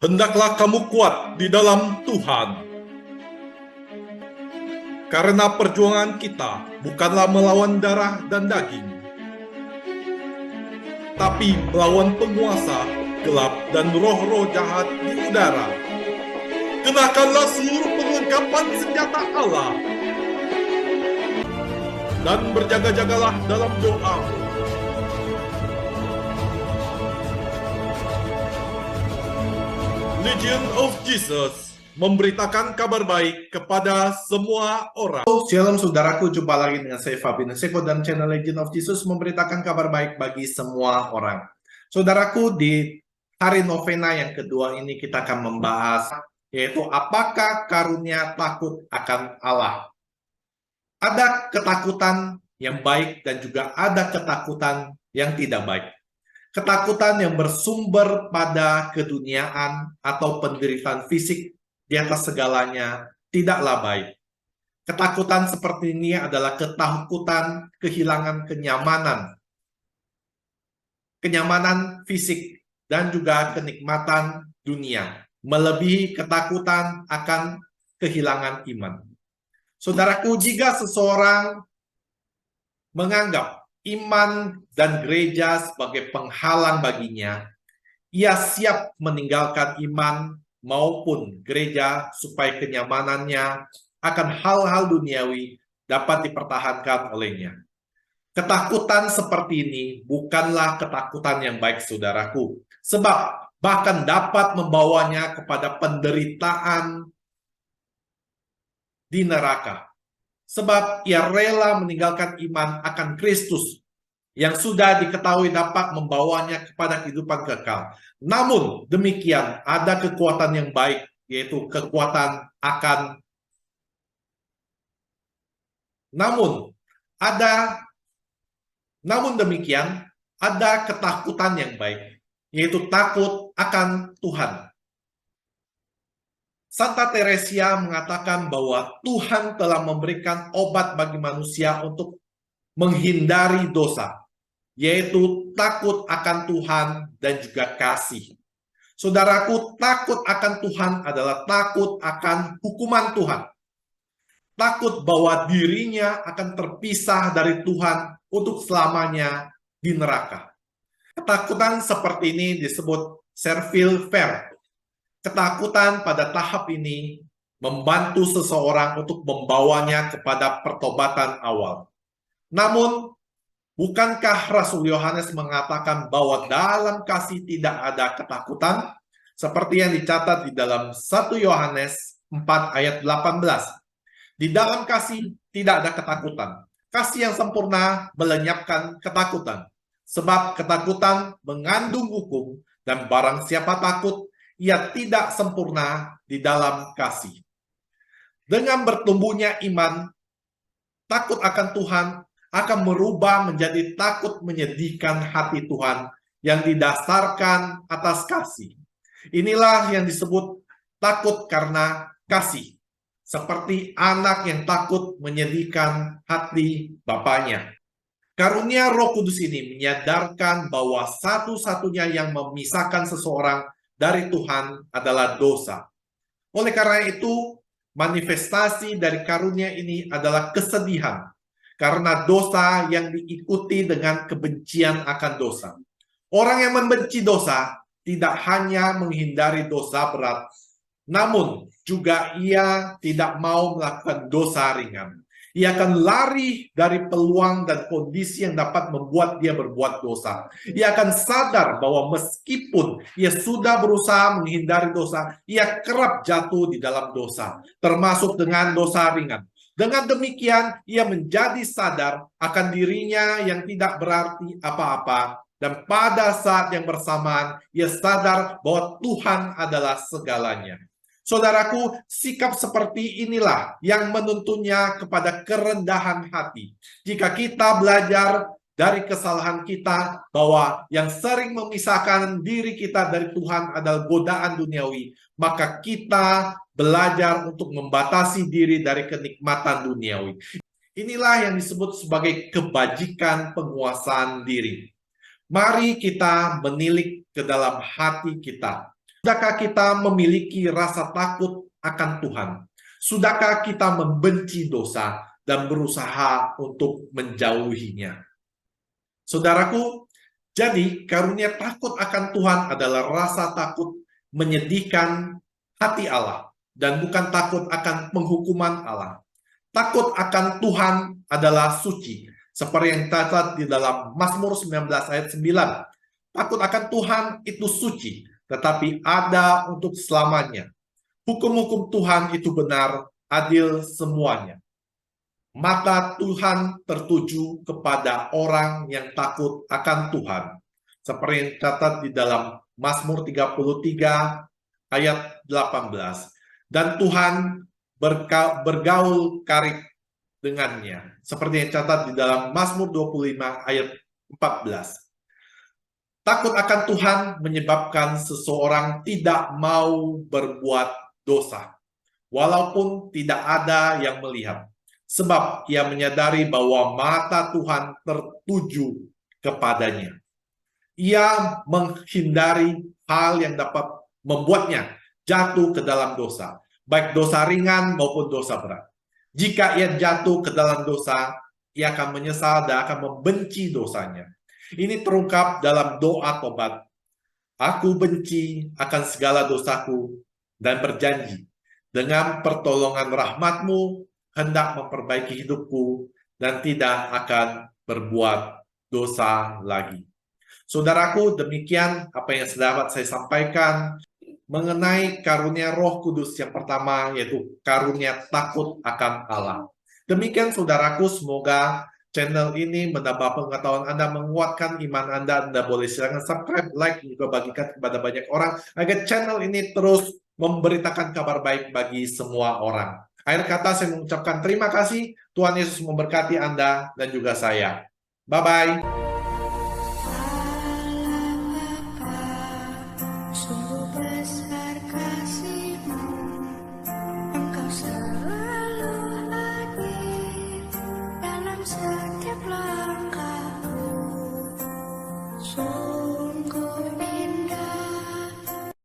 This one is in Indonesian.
Hendaklah kamu kuat di dalam Tuhan. Karena perjuangan kita bukanlah melawan darah dan daging, tapi melawan penguasa gelap dan roh-roh jahat di udara. Kenakanlah seluruh perlengkapan senjata Allah dan berjaga-jagalah dalam doa. Legion of Jesus memberitakan kabar baik kepada semua orang. Shalom saudaraku, jumpa lagi dengan saya Fabien Seko dan channel Legion of Jesus memberitakan kabar baik bagi semua orang. Saudaraku, di hari novena yang kedua ini kita akan membahas yaitu apakah karunia takut akan Allah. Ada ketakutan yang baik dan juga ada ketakutan yang tidak baik. Ketakutan yang bersumber pada keduniaan atau penderitaan fisik di atas segalanya tidaklah baik. Ketakutan seperti ini adalah ketakutan kehilangan kenyamanan fisik dan juga kenikmatan dunia, melebihi ketakutan akan kehilangan iman. Saudaraku, jika seseorang menganggap iman dan gereja sebagai penghalang baginya, ia siap meninggalkan iman maupun gereja supaya kenyamanannya akan hal-hal duniawi dapat dipertahankan olehnya. Ketakutan seperti ini bukanlah ketakutan yang baik, saudaraku, sebab bahkan dapat membawanya kepada penderitaan di neraka. Sebab ia rela meninggalkan iman akan Kristus yang sudah diketahui dapat membawanya kepada kehidupan kekal. Namun demikian ada kekuatan yang baik, yaitu kekuatan akan namun demikian ada ketakutan yang baik, yaitu takut akan Tuhan. Santa Teresia mengatakan bahwa Tuhan telah memberikan obat bagi manusia untuk menghindari dosa, yaitu takut akan Tuhan dan juga kasih. Saudaraku, takut akan Tuhan adalah takut akan hukuman Tuhan. Takut bahwa dirinya akan terpisah dari Tuhan untuk selamanya di neraka. Ketakutan seperti ini disebut servile fear. Ketakutan pada tahap ini membantu seseorang untuk membawanya kepada pertobatan awal. Namun, bukankah Rasul Yohanes mengatakan bahwa dalam kasih tidak ada ketakutan? Seperti yang dicatat di dalam 1 Yohanes 4 ayat 18. Di dalam kasih tidak ada ketakutan. Kasih yang sempurna melenyapkan ketakutan. Sebab ketakutan mengandung hukum, dan barang siapa takut, ia tidak sempurna di dalam kasih. Dengan bertumbuhnya iman, takut akan Tuhan akan merubah menjadi takut menyedihkan hati Tuhan yang didasarkan atas kasih. Inilah yang disebut takut karena kasih. Seperti anak yang takut menyedihkan hati bapaknya. Karunia Roh Kudus ini menyadarkan bahwa satu-satunya yang memisahkan seseorang dari Tuhan adalah dosa. Oleh karena itu, manifestasi dari karunia ini adalah kesedihan karena dosa yang diikuti dengan kebencian akan dosa. Orang yang membenci dosa tidak hanya menghindari dosa berat, namun juga ia tidak mau melakukan dosa ringan. Ia akan lari dari peluang dan kondisi yang dapat membuat dia berbuat dosa. Ia akan sadar bahwa meskipun ia sudah berusaha menghindari dosa, ia kerap jatuh di dalam dosa, termasuk dengan dosa ringan. Dengan demikian, ia menjadi sadar akan dirinya yang tidak berarti apa-apa. Dan pada saat yang bersamaan, ia sadar bahwa Tuhan adalah segalanya. Saudaraku, sikap seperti inilah yang menuntunnya kepada kerendahan hati. Jika kita belajar dari kesalahan kita bahwa yang sering memisahkan diri kita dari Tuhan adalah godaan duniawi, maka kita belajar untuk membatasi diri dari kenikmatan duniawi. Inilah yang disebut sebagai kebajikan penguasaan diri. Mari kita menilik ke dalam hati kita. Sudahkah kita memiliki rasa takut akan Tuhan? Sudahkah kita membenci dosa dan berusaha untuk menjauhinya? Saudaraku, jadi karunia takut akan Tuhan adalah rasa takut menyedihkan hati Allah dan bukan takut akan penghukuman Allah. Takut akan Tuhan adalah suci, seperti yang tercatat di dalam Mazmur 19 ayat 9. Takut akan Tuhan itu suci, tetapi ada untuk selamanya. Hukum-hukum Tuhan itu benar, adil semuanya. Mata Tuhan tertuju kepada orang yang takut akan Tuhan. Seperti yang tercatat di dalam Mazmur 33 ayat 18. Dan Tuhan bergaul karib dengannya. Seperti yang tercatat di dalam Mazmur 25 ayat 14. Takut akan Tuhan menyebabkan seseorang tidak mau berbuat dosa, walaupun tidak ada yang melihat. Sebab ia menyadari bahwa mata Tuhan tertuju kepadanya. Ia menghindari hal yang dapat membuatnya jatuh ke dalam dosa, baik dosa ringan maupun dosa berat. Jika ia jatuh ke dalam dosa, ia akan menyesal dan akan membenci dosanya. Ini terungkap dalam doa tobat. Aku benci akan segala dosaku dan berjanji, dengan pertolongan rahmat-Mu hendak memperbaiki hidupku dan tidak akan berbuat dosa lagi. Saudaraku, demikian apa yang dapat saya sampaikan mengenai karunia Roh Kudus yang pertama, yaitu karunia takut akan Allah. Demikian saudaraku, semoga channel ini menambah pengetahuan Anda, menguatkan iman Anda. Anda boleh silakan subscribe, like, juga bagikan kepada banyak orang agar channel ini terus memberitakan kabar baik bagi semua orang. Akhir kata saya mengucapkan terima kasih. Tuhan Yesus memberkati Anda dan juga saya. Bye-bye. Sungguh besar kasih-Mu, Engkau selalu hadir dalam setiap langkah.